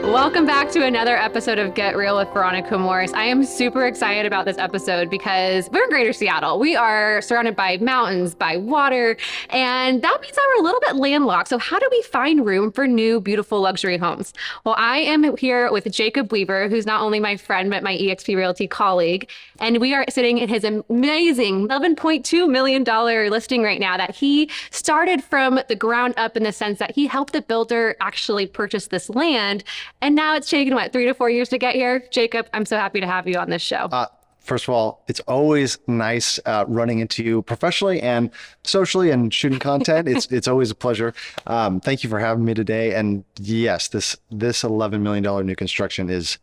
Welcome back to another episode of Get Real with Veronica Morss. I am super excited about this episode because we're in Greater Seattle. We are surrounded by mountains, by water, and that means that we're a little bit landlocked. So how do we find room for new, beautiful luxury homes? Well, I am here with Jacob Weaver, who's not only my friend, but my eXp Realty colleague. And we are sitting in his amazing $11.2 million listing right now that he started from the ground up, in the sense that he helped the builder actually purchase this land. And now it's taken, what, 3 to 4 years to get here? Jacob, I'm so happy to have you on this show. First of all, it's always nice running into you professionally and socially and shooting content. It's always a pleasure. Thank you for having me today. And yes, this $11 million new construction is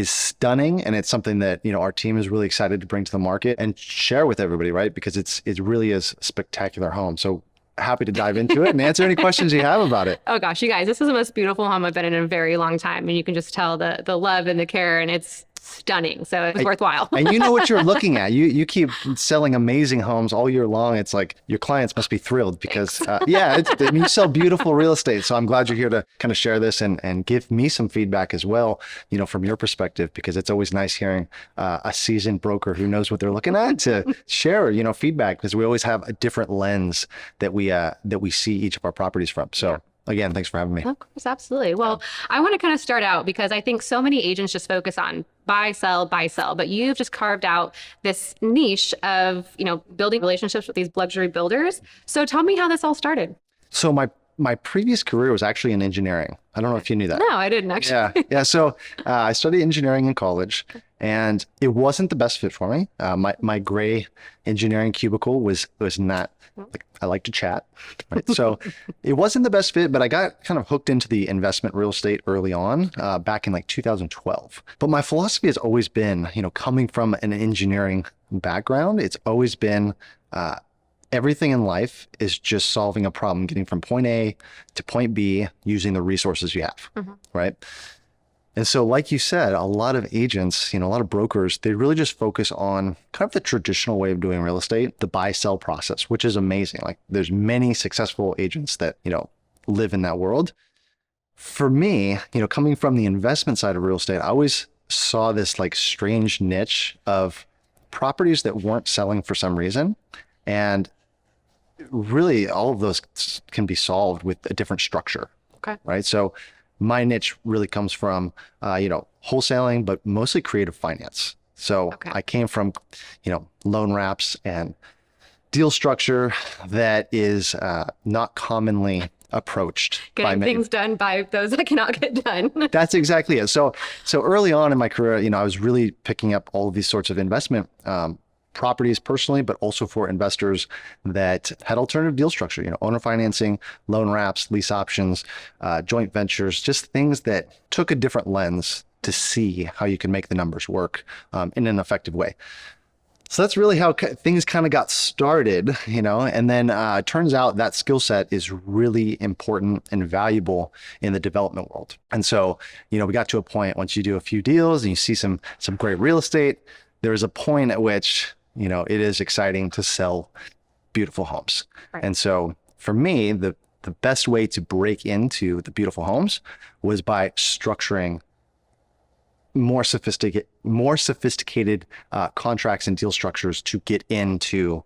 stunning, and it's something that our team is really excited to bring to the market and share with everybody, right? Because it really is a spectacular home. So happy to dive into it and answer any questions you have about it. Oh gosh, you guys, this is the most beautiful home I've been in a very long time. And you can just tell the love and the care, and it's stunning. So it's worthwhile. And you know what you're looking at. You keep selling amazing homes all year long. It's like your clients must be thrilled because you sell beautiful real estate. So I'm glad you're here to kind of share this and give me some feedback as well, from your perspective, because it's always nice hearing a seasoned broker who knows what they're looking at to share, feedback, because we always have a different lens that we see each of our properties from. So again, thanks for having me. Of course, absolutely. Well, I want to kind of start out because I think so many agents just focus on buy, sell, but you've just carved out this niche of, building relationships with these luxury builders. So tell me how this all started. So my previous career was actually in engineering. I don't know if you knew that. No, I didn't actually. Yeah. So I studied engineering in college, and it wasn't the best fit for me. My gray engineering cubicle was not like, I like to chat, right? So it wasn't the best fit, but I got kind of hooked into the investment real estate early on, back in like 2012. But my philosophy has always been, coming from an engineering background, it's always been, everything in life is just solving a problem, getting from point A to point B using the resources you have, right? And so, like you said, a lot of agents, a lot of brokers, they really just focus on kind of the traditional way of doing real estate, the buy-sell process, which is amazing. Like there's many successful agents that, live in that world. For me, coming from the investment side of real estate, I always saw this like strange niche of properties that weren't selling for some reason. And really all of those can be solved with a different structure. Okay. Right. So my niche really comes from, wholesaling, but mostly creative finance. So I came from, loan wraps and deal structure that is not commonly approached. Getting things done by those that cannot get done. That's exactly it. So early on in my career, I was really picking up all of these sorts of investment properties personally, but also for investors that had alternative deal structure, owner financing, loan wraps, lease options, joint ventures, just things that took a different lens to see how you can make the numbers work in an effective way. So that's really how things kind of got started, and then it turns out that skill set is really important and valuable in the development world. And so, we got to a point, once you do a few deals and you see some great real estate, there's a point at which it is exciting to sell beautiful homes. Right. And so for me, the best way to break into the beautiful homes was by structuring more sophisticated contracts and deal structures to get into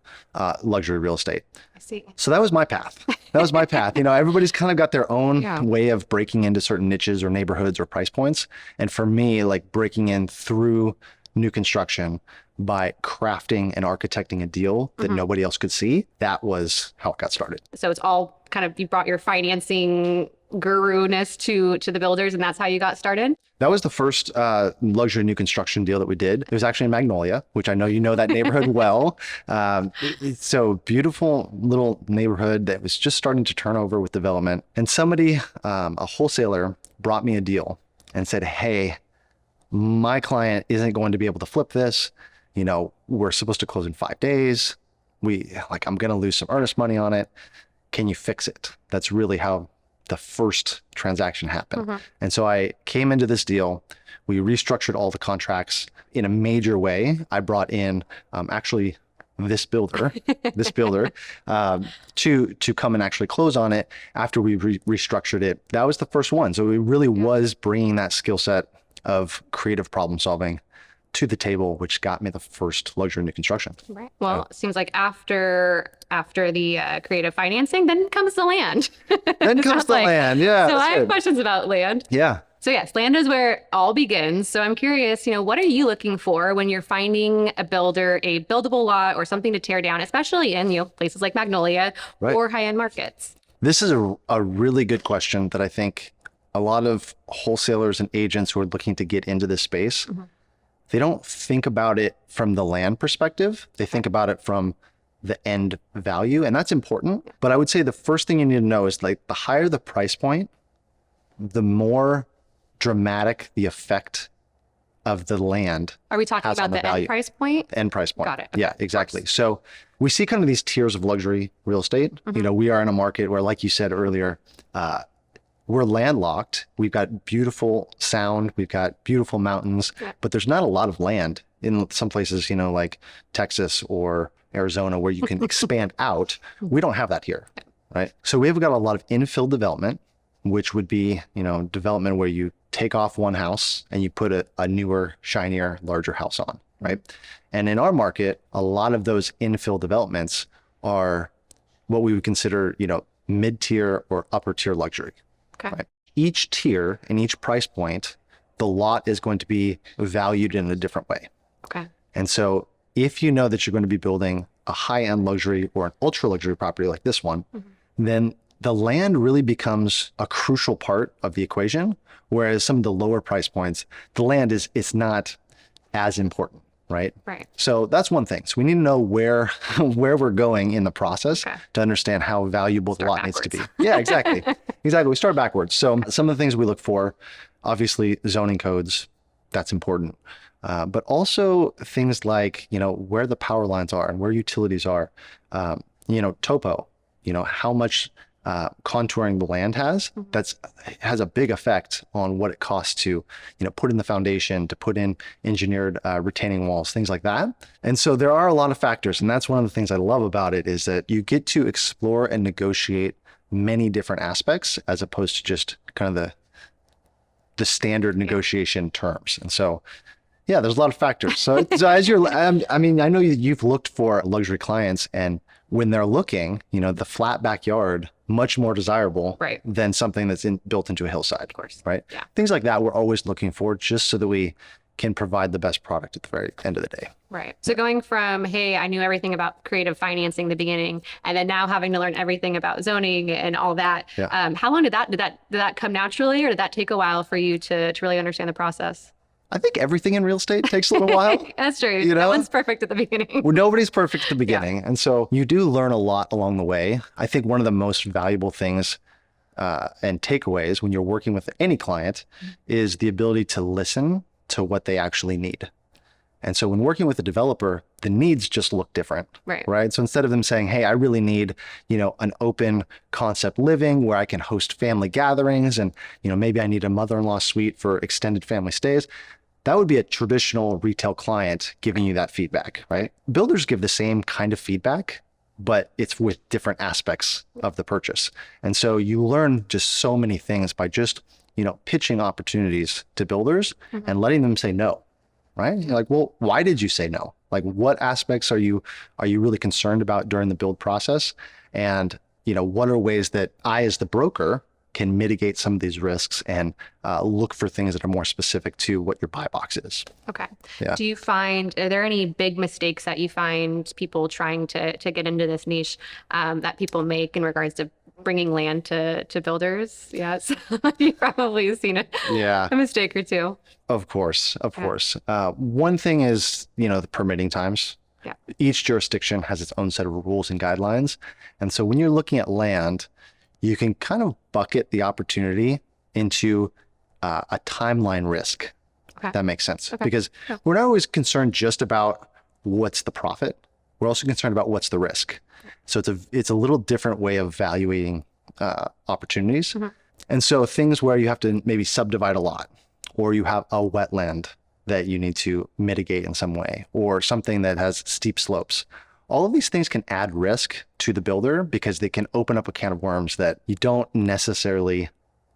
luxury real estate. I see. So that was my path. Everybody's kind of got their own way of breaking into certain niches or neighborhoods or price points. And for me, like breaking in through new construction by crafting and architecting a deal that nobody else could see, that was how it got started. So it's all kind of, you brought your financing guru-ness to the builders, and that's how you got started? That was the first luxury new construction deal that we did. It was actually in Magnolia, which I know you know that neighborhood well. It's so beautiful little neighborhood that was just starting to turn over with development. And somebody, a wholesaler, brought me a deal and said, hey, my client isn't going to be able to flip this. We're supposed to close in 5 days. I'm going to lose some earnest money on it. Can you fix it? That's really how the first transaction happened. And so I came into this deal. We restructured all the contracts in a major way. I brought in actually this builder, to come and actually close on it after we restructured it. That was the first one. So it really was bringing that skill set of creative problem solving to the table, which got me the first luxury new construction. Right. Well, it seems like after the creative financing, then comes the land. Then comes the land. Yeah. So I have questions about land. Yeah. So yes, land is where it all begins. So I'm curious, what are you looking for when you're finding a builder, a buildable lot or something to tear down, especially in, places like Magnolia or high-end markets? This is a really good question that I think a lot of wholesalers and agents who are looking to get into this space, they don't think about it from the land perspective. They think about it from the end value, and that's important. But I would say the first thing you need to know is like the higher the price point, the more dramatic the effect of the land. Are we talking about the end price point? End price point. Got it. Okay. Yeah, exactly. So we see kind of these tiers of luxury real estate. We are in a market where, like you said earlier, we're landlocked. We've got beautiful sound. We've got beautiful mountains, but there's not a lot of land in some places, like Texas or Arizona, where you can expand out. We don't have that here, right? So we've got a lot of infill development, which would be, development where you take off one house and you put a newer, shinier, larger house on, right? And in our market, a lot of those infill developments are what we would consider, mid-tier or upper tier luxury. Okay. Right? Each tier and each price point, the lot is going to be valued in a different way. Okay. And so if you know that you're going to be building a high-end luxury or an ultra luxury property like this one, then the land really becomes a crucial part of the equation. Whereas some of the lower price points, the land it's not as important, right? Right. So that's one thing. So we need to know where we're going in the process to understand how valuable the lot needs to be. Yeah, exactly. Exactly. We start backwards. So some of the things we look for, obviously zoning codes, that's important. But also things like, where the power lines are and where utilities are, topo, how much contouring the land has, has a big effect on what it costs to, put in the foundation, to put in engineered retaining walls, things like that. And so there are a lot of factors. And that's one of the things I love about it, is that you get to explore and negotiate many different aspects as opposed to just kind of the standard negotiation terms. And so, yeah, there's a lot of factors. So as I know you've looked for luxury clients, and when they're looking, the flat backyard, much more desirable than something that's built into a hillside. Of course. Right? Yeah. Things like that we're always looking for, just so that we can provide the best product at the very end of the day. Right. So going from, hey, I knew everything about creative financing in the beginning, and then now having to learn everything about zoning and all that. Yeah. How long did that come naturally, or did that take a while for you to really understand the process? I think everything in real estate takes a little while. That's true. No one's perfect at the beginning. Well, nobody's perfect at the beginning. And so you do learn a lot along the way. I think one of the most valuable things and takeaways when you're working with any client is the ability to listen to what they actually need. And so when working with a developer, the needs just look different, right? So instead of them saying, hey, I really need, an open concept living where I can host family gatherings, and, maybe I need a mother-in-law suite for extended family stays. That would be a traditional retail client giving you that feedback, right? Builders give the same kind of feedback, but it's with different aspects of the purchase. And so you learn just so many things by just, pitching opportunities to builders and letting them say no, right? You're like, well, why did you say no? Like, what aspects are you really concerned about during the build process? And, what are ways that I, as the broker, can mitigate some of these risks and look for things that are more specific to what your buy box is. Okay. Yeah. Are there any big mistakes that you find people trying to get into this niche that people make in regards to bringing land to builders? Yes. You've probably seen a mistake or two. Of course. One thing is, the permitting times. Yeah. Each jurisdiction has its own set of rules and guidelines. And so when you're looking at land, you can kind of bucket the opportunity into a timeline risk. Okay. That makes sense. Okay. Because we're not always concerned just about what's the profit. We're also concerned about what's the risk. So it's a little different way of evaluating opportunities. And so things where you have to maybe subdivide a lot, or you have a wetland that you need to mitigate in some way, or something that has steep slopes, all of these things can add risk to the builder because they can open up a can of worms that you don't necessarily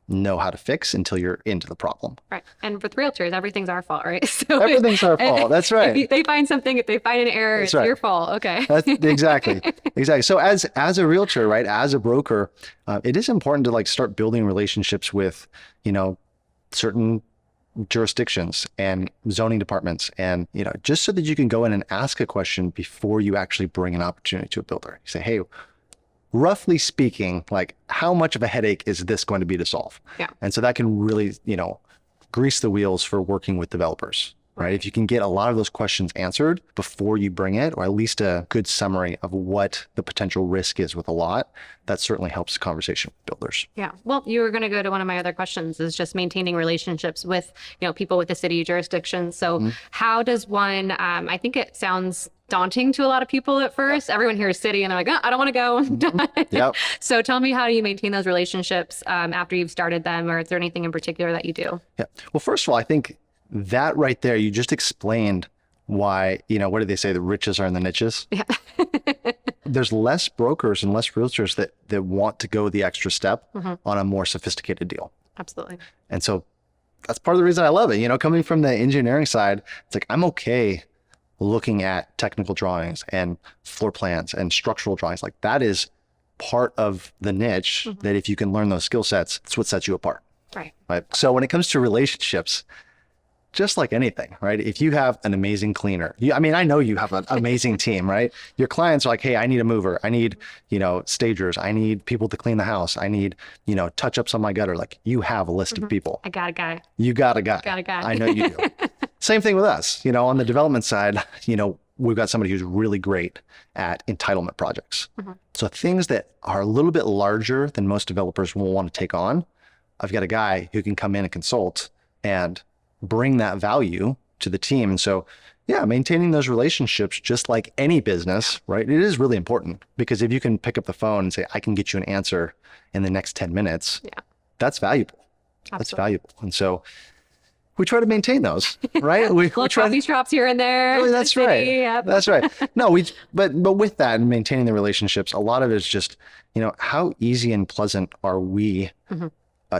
know how to fix until you're into the problem. Right. And with realtors, everything's our fault, right? So everything's our fault. That's right. If they find something, if they find an error, That's it's right. your fault. Okay. That's exactly. So as a realtor, right, as a broker, it is important to like start building relationships with, certain jurisdictions and zoning departments, and just so that you can go in and ask a question before you actually bring an opportunity to a builder. You say, hey, roughly speaking, like how much of a headache is this going to be to solve? Yeah. And so that can really, grease the wheels for working with developers, right? If you can get a lot of those questions answered before you bring it, or at least a good summary of what the potential risk is with a lot, that certainly helps the conversation with builders. Yeah. Well, you were going to go to one of my other questions, is just maintaining relationships with, people with the city jurisdictions. So how does one, I think it sounds daunting to a lot of people at first. Everyone hears city and they're like, oh, I don't want to go. Yep. So tell me, how do you maintain those relationships after you've started them, or is there anything in particular that you do? Yeah. Well, first of all, I think that right there, you just explained why, what do they say? The riches are in the niches. Yeah. There's less brokers and less realtors that want to go the extra step on a more sophisticated deal. Absolutely. And so that's part of the reason I love it. Coming from the engineering side, it's like, I'm okay looking at technical drawings and floor plans and structural drawings. Like that is part of the niche that if you can learn those skill sets, it's what sets you apart. Right. Right. So when it comes to relationships, just like anything, right? If you have an amazing cleaner, I know you have an amazing team, right? Your clients are like, hey, I need a mover. I need, stagers. I need people to clean the house. I need, touch-ups on my gutter. Like you have a list of people. I got a guy. You got a guy. Got a guy. I know you do. Same thing with us. On the development side, we've got somebody who's really great at entitlement projects. So things that are a little bit larger than most developers will want to take on, I've got a guy who can come in and consult and bring that value to the team. And so, yeah, maintaining those relationships, just like any business, right? It is really important, because if you can pick up the phone and say, I can get you an answer in the next 10 minutes, that's valuable. Absolutely. That's valuable. And so we try to maintain those, right? We Little try coffee shops here and there. Oh, that's right. Yep. That's right. No, but with that and maintaining the relationships, a lot of it is just, how easy and pleasant are we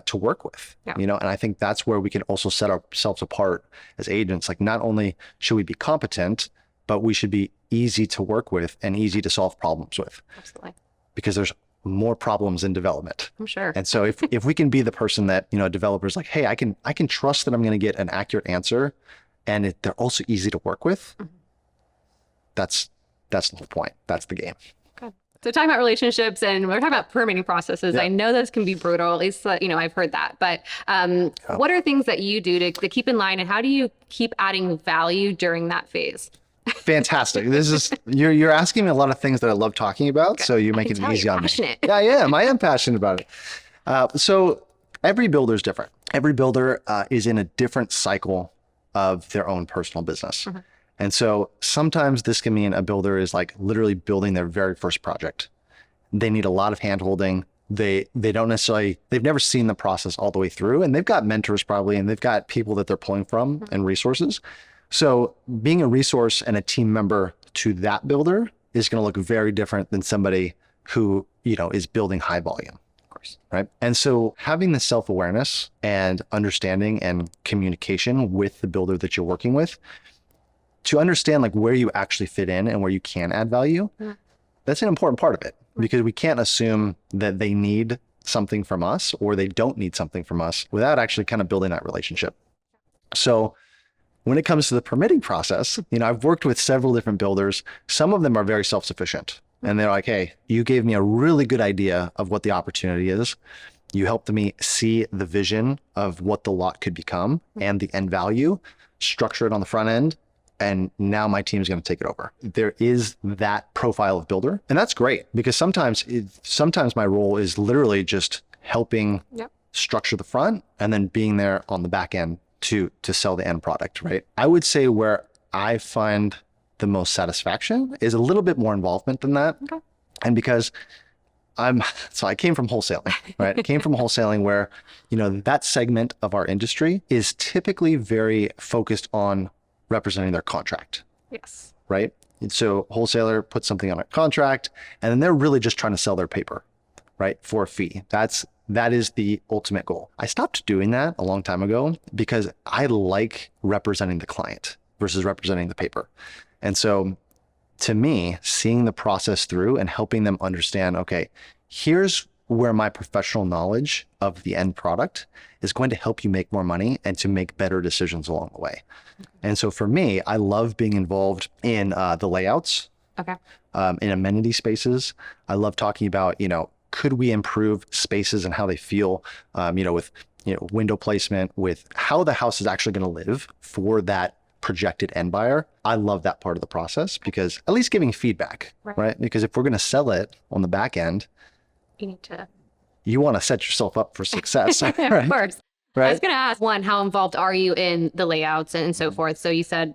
to work with, and I think that's where we can also set ourselves apart as agents. Like not only should we be competent, but we should be easy to work with and easy to solve problems with. Absolutely. Because there's more problems in development. I'm sure. And so if we can be the person that, developers like, hey, I can trust that I'm going to get an accurate answer, and they're also easy to work with. That's the whole point. That's the game. Good. So talking about relationships, and we're talking about permitting processes. I know those can be brutal, at least, I've heard that, but what are things that you do to keep in line, and how do you keep adding value during that phase? Fantastic. You're asking me a lot of things that I love talking about. So you're making it easy on me. Yeah, I am. I am passionate about it. So every builder is different. Every builder is in a different cycle of their own personal business. And so sometimes this can mean a builder is like literally building their very first project. They need a lot of handholding. They don't necessarily, they've never seen the process all the way through, and they've got mentors probably, and they've got people that they're pulling from and resources. So being a resource and a team member to that builder is going to look very different than somebody who, is building high volume, of course, right? And so having the self-awareness and understanding and communication with the builder that you're working with to understand like where you actually fit in and where you can add value, that's an important part of it, because we can't assume that they need something from us or they don't need something from us without actually kind of building that relationship. So when it comes to the permitting process, I've worked with several different builders. Some of them are very self-sufficient, and they're like, hey, you gave me a really good idea of what the opportunity is. You helped me see the vision of what the lot could become and the end value, structure it on the front end, and now my team is going to take it over. There is that profile of builder, and that's great, because sometimes my role is literally just helping structure the front and then being there on the back end to sell the end product, right? I would say where I find the most satisfaction is a little bit more involvement than that. Okay. And because I came from wholesaling, right? I came from wholesaling where, that segment of our industry is typically very focused on representing their contract. Yes. Right? So wholesaler puts something on a contract, and then they're really just trying to sell their paper, right, for a fee. That is the ultimate goal. I stopped doing that a long time ago because I like representing the client versus representing the paper. And so to me, seeing the process through and helping them understand, okay, here's where my professional knowledge of the end product is going to help you make more money and to make better decisions along the way. And so for me, I love being involved in the layouts, Okay. in amenity spaces. I love talking about, could we improve spaces and how they feel, with, window placement, with how the house is actually going to live for that projected end buyer. I love that part of the process because at least giving feedback, right? Because if we're going to sell it on the back end, You need to. you want to set yourself up for success. Of right? course. Right? I was going to ask, one, how involved are you in the layouts and so forth? So you said,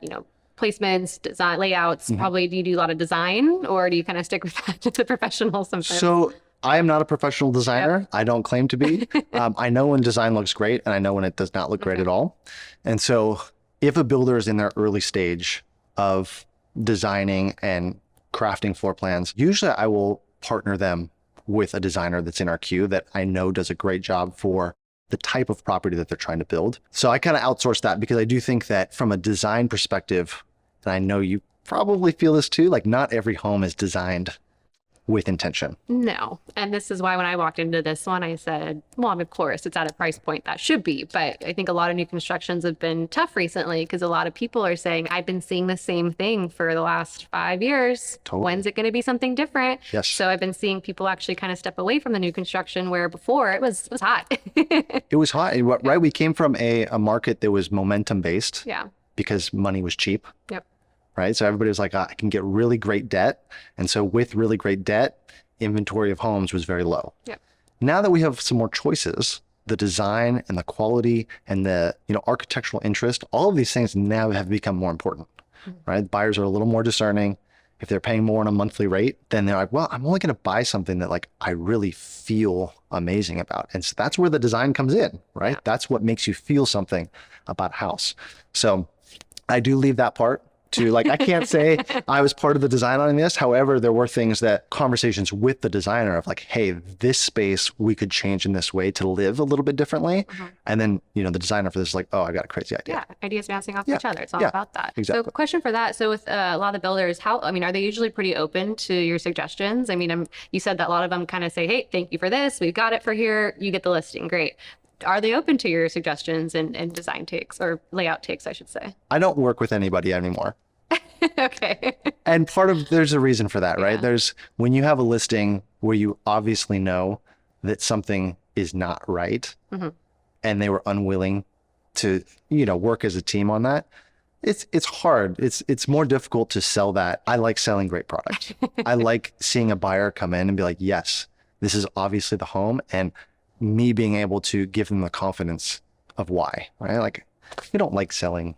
placements, design, layouts. Probably do you do a lot of design, or do you kind of stick with that to the professionals sometimes? So I am not a professional designer. I don't claim to be. I know when design looks great and I know when it does not look great at all. And so if a builder is in their early stage of designing and crafting floor plans, usually I will partner them with a designer that's in our queue that I know does a great job for the type of property that they're trying to build. So I kind of outsource that because I do think that from a design perspective, and I know you probably feel this too, like not every home is designed with intention. No. And this is why when I walked into this one, I said, well, of course, it's at a price point that should be. But I think a lot of new constructions have been tough recently because a lot of people are saying, I've been seeing the same thing for the last 5 years. Totally. When's it going to be something different? Yes. So I've been seeing people actually kind of step away from the new construction where before it was hot. It was hot, right? We came from a market that was momentum based. Yeah. Because money was cheap. Yep. Right. So everybody was like, I can get really great debt. And so with really great debt, inventory of homes was very low. Yep. Now that we have some more choices, the design and the quality and the, architectural interest, all of these things now have become more important, right? Buyers are a little more discerning. If they're paying more on a monthly rate, then they're like, well, I'm only going to buy something that like I really feel amazing about. And so that's where the design comes in, right? Yeah. That's what makes you feel something about a house. So I do leave that part to like, I can't say I was part of the design on this. However, there were things that conversations with the designer of like, hey, this space we could change in this way to live a little bit differently. And then, the designer for this is like, oh, I got a crazy idea. Yeah. Ideas bouncing off each other. It's all Yeah. about that. Exactly. So question for that. So with a lot of the builders, are they usually pretty open to your suggestions? I mean, you said that a lot of them kind of say, hey, thank you for this. We've got it for here. You get the listing. Great. Are they open to your suggestions and design takes or layout takes, I should say? I don't work with anybody anymore. Okay. And there's a reason for that, right? Yeah. When you have a listing where you obviously know that something is not right and they were unwilling to, work as a team on that, it's hard. It's more difficult to sell that. I like selling great product. I like seeing a buyer come in and be like, yes, this is obviously the home, and me being able to give them the confidence of why, right? Like, we don't like selling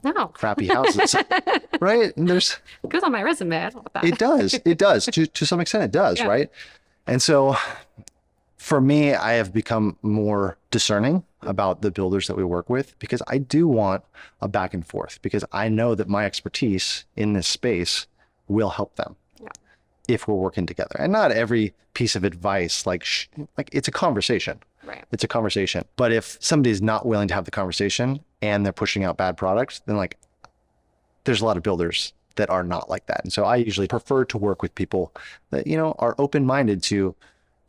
No. crappy houses, right? And It goes on my resume. I don't want that. it does to some extent, it does, Yeah. right? And so for me, I have become more discerning about the builders that we work with because I do want a back and forth because I know that my expertise in this space will help them if we're working together. And not every piece of advice, like it's a conversation. Right. It's a conversation. But if somebody's not willing to have the conversation and they're pushing out bad products, then like there's a lot of builders that are not like that. And so I usually prefer to work with people that, are open-minded to,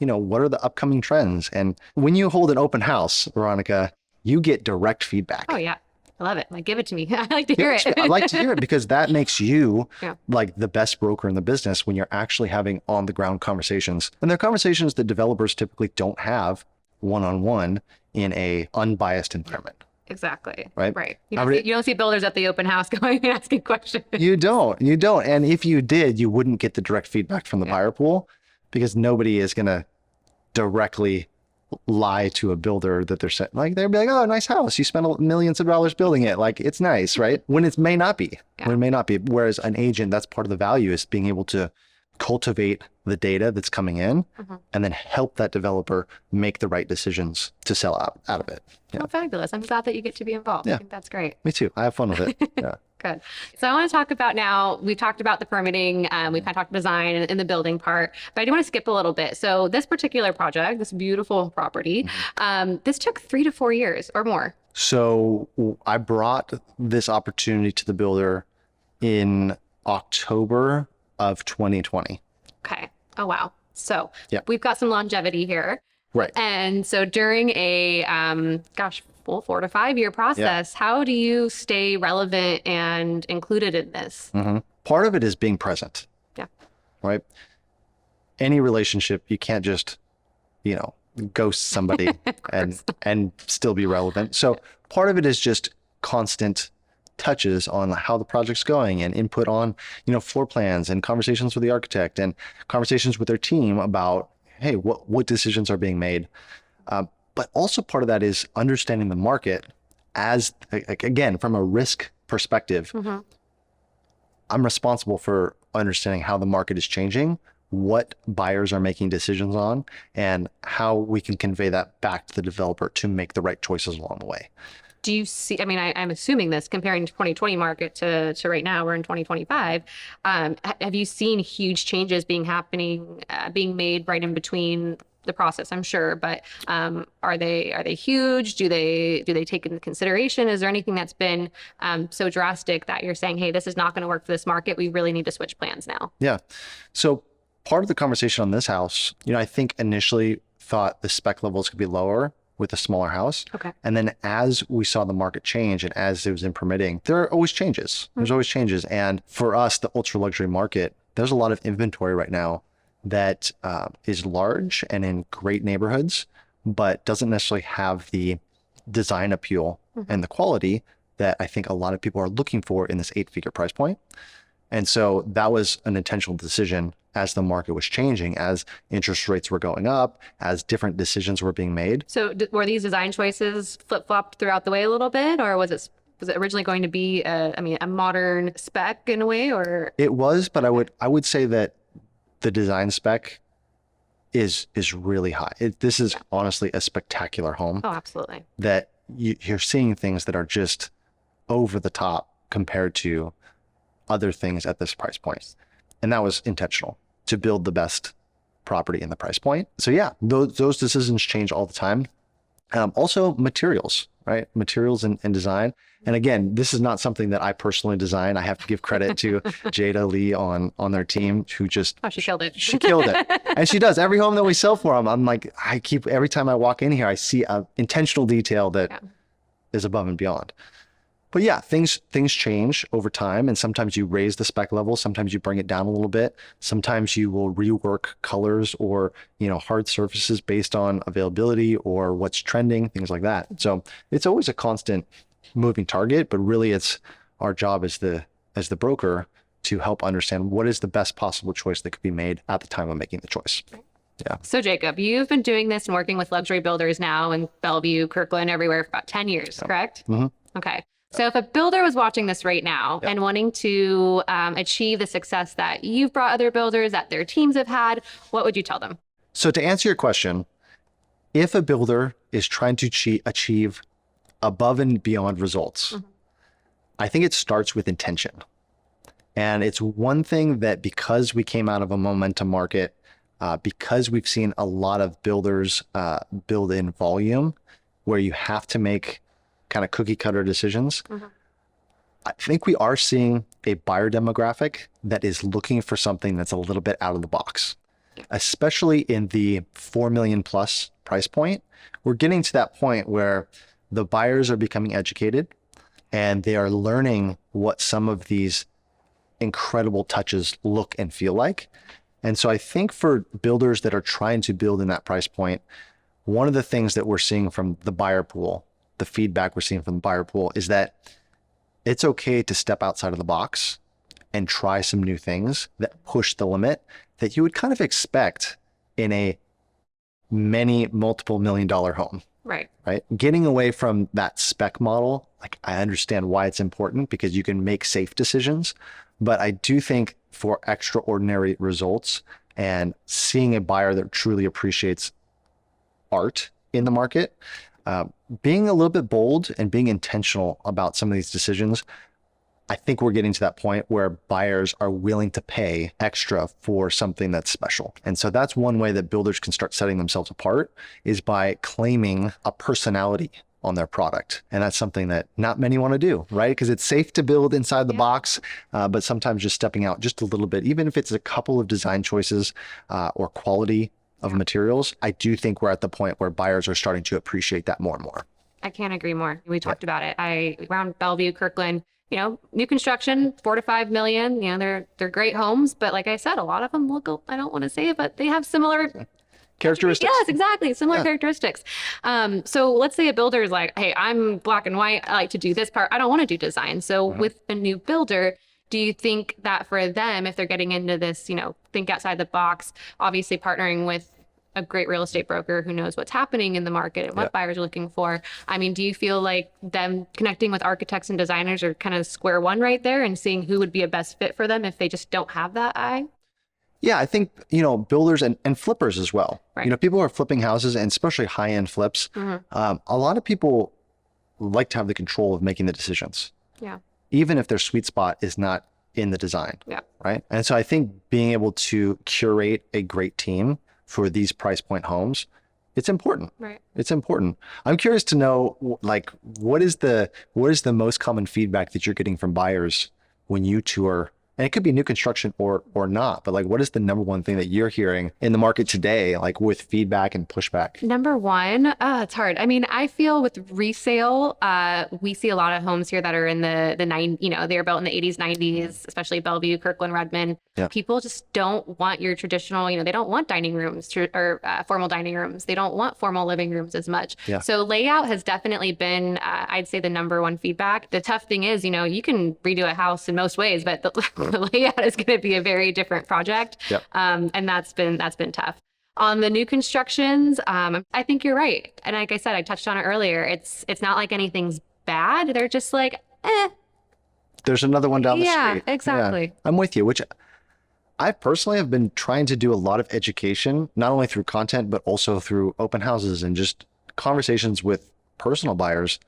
what are the upcoming trends? And when you hold an open house, Veronica, you get direct feedback. Oh, yeah. I love it. Like, give it to me. I like to hear it. I like to hear it because that makes you Yeah. like the best broker in the business when you're actually having on the ground conversations. And they're conversations that developers typically don't have one-on-one in a unbiased environment. Exactly. Right. Right. You don't see builders at the open house going and asking questions. You don't. And if you did, you wouldn't get the direct feedback from the buyer pool because nobody is going to directly lie to a builder that they're saying, like, they'd be like, oh, nice house. You spent millions of dollars building it. Like, it's nice, right? When it may not be. Yeah. When it may not be. Whereas an agent, that's part of the value is being able to cultivate the data that's coming in and then help that developer make the right decisions to sell out of it. Yeah. Oh, fabulous. I'm glad that you get to be involved. Yeah. I think that's great. Me too. I have fun with it. Yeah. Good. So I want to talk about now, we've talked about the permitting, we've kind of talked design and the building part, but I do want to skip a little bit. So this particular project, this beautiful property, this took 3 to 4 years or more. So I brought this opportunity to the builder in October of 2020. Okay. Oh, wow. So Yeah. we've got some longevity here. Right. And so during a, full 4 to 5 year process, how do you stay relevant and included in this? Part of it is being present. Yeah. Right. Any relationship, you can't just, ghost somebody and still be relevant. So part of it is just constant touches on how the project's going and input on, floor plans and conversations with the architect and conversations with their team about, hey, what decisions are being made. But also part of that is understanding the market as, again, from a risk perspective. I'm responsible for understanding how the market is changing, what buyers are making decisions on, and how we can convey that back to the developer to make the right choices along the way. Do you see, I mean, I'm assuming this comparing 2020 market to right now, we're in 2025. Have you seen huge changes being made right in between the process? I'm sure, but are they huge? Do they take into consideration? Is there anything that's been so drastic that you're saying, hey, this is not going to work for this market. We really need to switch plans now? Yeah. So part of the conversation on this house, I think initially thought the spec levels could be lower with a smaller house. Okay. And then as we saw the market change and as it was in permitting, there are always changes. There's always changes. And for us, the ultra luxury market, there's a lot of inventory right now that is large and in great neighborhoods, but doesn't necessarily have the design appeal and the quality that I think a lot of people are looking for in this 8-figure price point. And so that was an intentional decision as the market was changing, as interest rates were going up, as different decisions were being made. So were these design choices flip-flopped throughout the way a little bit, or was it originally going to be a modern spec in a way, or? It was, but I would say that the design spec is really high. This is honestly a spectacular home. Oh, absolutely. That you're seeing things that are just over the top compared to other things at this price point. And that was intentional to build the best property in the price point. So yeah, those decisions change all the time. Also materials, right? Materials and design. And again, this is not something that I personally designed. I have to give credit to Jada Lee on their team who just... Oh, she killed it. She killed it. And she does. Every home that we sell for them, I'm like, every time I walk in here, I see an intentional detail that is above and beyond. But yeah, things change over time, and sometimes you raise the spec level, sometimes you bring it down a little bit, sometimes you will rework colors or hard surfaces based on availability or what's trending, things like that. So it's always a constant moving target, but really it's our job as the broker to help understand what is the best possible choice that could be made at the time of making the choice. Yeah. So Jacob, you've been doing this and working with luxury builders now in Bellevue, Kirkland, everywhere for about 10 years, correct? Okay. So if a builder was watching this right now and wanting to achieve the success that you've brought other builders, that their teams have had, what would you tell them? So to answer your question, if a builder is trying to achieve above and beyond results, I think it starts with intention. And it's one thing that because we came out of a momentum market, because we've seen a lot of builders build in volume where you have to make kind of cookie cutter decisions. I think we are seeing a buyer demographic that is looking for something that's a little bit out of the box, especially in the 4 million plus price point. We're getting to that point where the buyers are becoming educated and they are learning what some of these incredible touches look and feel like. And so I think for builders that are trying to build in that price point, one of the things that we're seeing from the buyer pool, the feedback we're seeing from the buyer pool, is that it's okay to step outside of the box and try some new things that push the limit that you would kind of expect in a multiple $1 million home. Right. Getting away from that spec model, like I understand why it's important because you can make safe decisions, but I do think for extraordinary results and seeing a buyer that truly appreciates art in the market, being a little bit bold and being intentional about some of these decisions I think we're getting to that point where buyers are willing to pay extra for something that's special. And so that's one way that builders can start setting themselves apart, is by claiming a personality on their product. And that's something that not many want to do, right? Because it's safe to build inside the box, but sometimes just stepping out just a little bit, even if it's a couple of design choices or quality of materials, I do think we're at the point where buyers are starting to appreciate that more and more. I can't agree more. We talked about it. Around Bellevue, Kirkland, new construction, 4 to 5 million. They're great homes, but like I said, a lot of them look, I don't want to say it, but they have similar characteristics. Yes, exactly. Similar characteristics. So let's say a builder is like, hey, I'm black and white. I like to do this part. I don't want to do design. So with a new builder, do you think that for them, if they're getting into this, think outside the box, obviously partnering with a great real estate broker who knows what's happening in the market and what buyers are looking for. I mean, do you feel like them connecting with architects and designers are kind of square one right there and seeing who would be a best fit for them if they just don't have that eye? Yeah, I think, builders and flippers as well. Right. People who are flipping houses, and especially high-end flips. A lot of people like to have the control of making the decisions. Yeah. Even if their sweet spot is not in the design. Yeah. Right. And so I think being able to curate a great team for these price point homes, it's important. Right. It's important. I'm curious to know, what is the most common feedback that you're getting from buyers when you tour? And it could be new construction or not, but what is the number one thing that you're hearing in the market today, with feedback and pushback? Number one, it's hard. I mean, I feel with resale, we see a lot of homes here that are in the they were built in the 80s, 90s, especially Bellevue, Kirkland, Redmond. Yeah. People just don't want your traditional, they don't want dining rooms or formal dining rooms. They don't want formal living rooms as much. Yeah. So layout has definitely been, I'd say, the number one feedback. The tough thing is, you can redo a house in most ways, but the layout is going to be a very different project. Yep. And that's been tough. On the new constructions, I think you're right. And like I said, I touched on it earlier. It's not like anything's bad. They're just like, eh. There's another one down the street. Yeah, exactly. Yeah, I'm with you, which I personally have been trying to do a lot of education, not only through content, but also through open houses and just conversations with personal buyers,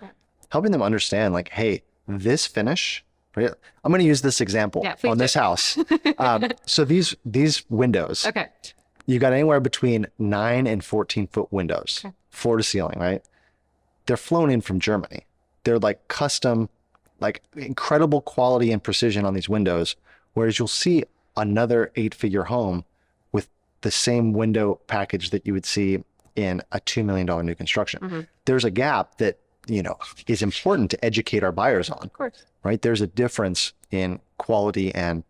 helping them understand, hey, this finish, right? I'm going to use this example on this house. So these windows, Okay. you got anywhere between 9 and 14-foot windows, floor to ceiling, right? They're flown in from Germany. They're custom, incredible quality and precision on these windows. Whereas you'll see another 8-figure home with the same window package that you would see in a $2 million new construction. There's a gap that, is important to educate our buyers on. Of course. Right? There's a difference in quality and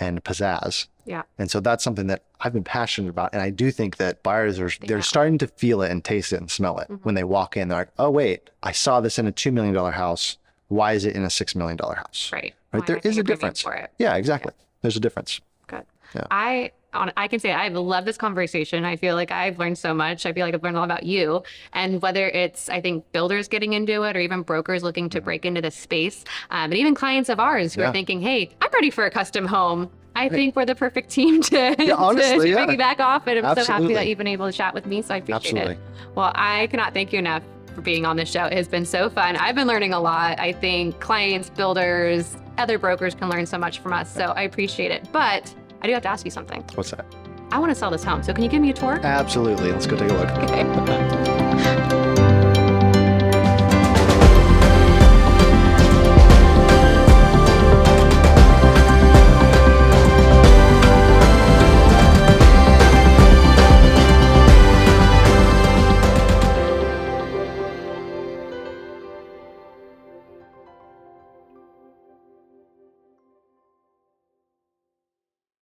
pizzazz. Yeah. And so that's something that I've been passionate about. And I do think that buyers they're starting to feel it and taste it and smell it when they walk in. They're like, oh, wait, I saw this in a $2 million house. Why is it in a $6 million house? Right. Right. There is a difference. For it. Yeah, exactly. Yeah. There's a difference. Good. Yeah. I can say I've loved this conversation. I feel like I've learned so much. I feel like I've learned a lot about you, and whether it's, I think, builders getting into it or even brokers looking to break into this space, and even clients of ours who are thinking, hey, I'm ready for a custom home. I think we're the perfect team to piggyback off, and I'm so happy that you've been able to chat with me, so I appreciate it. Well, I cannot thank you enough for being on this show. It has been so fun. I've been learning a lot. I think clients, builders, other brokers can learn so much from us, so I appreciate it. But I do have to ask you something. What's that? I want to sell this home, so can you give me a tour? Absolutely. Let's go take a look. Okay.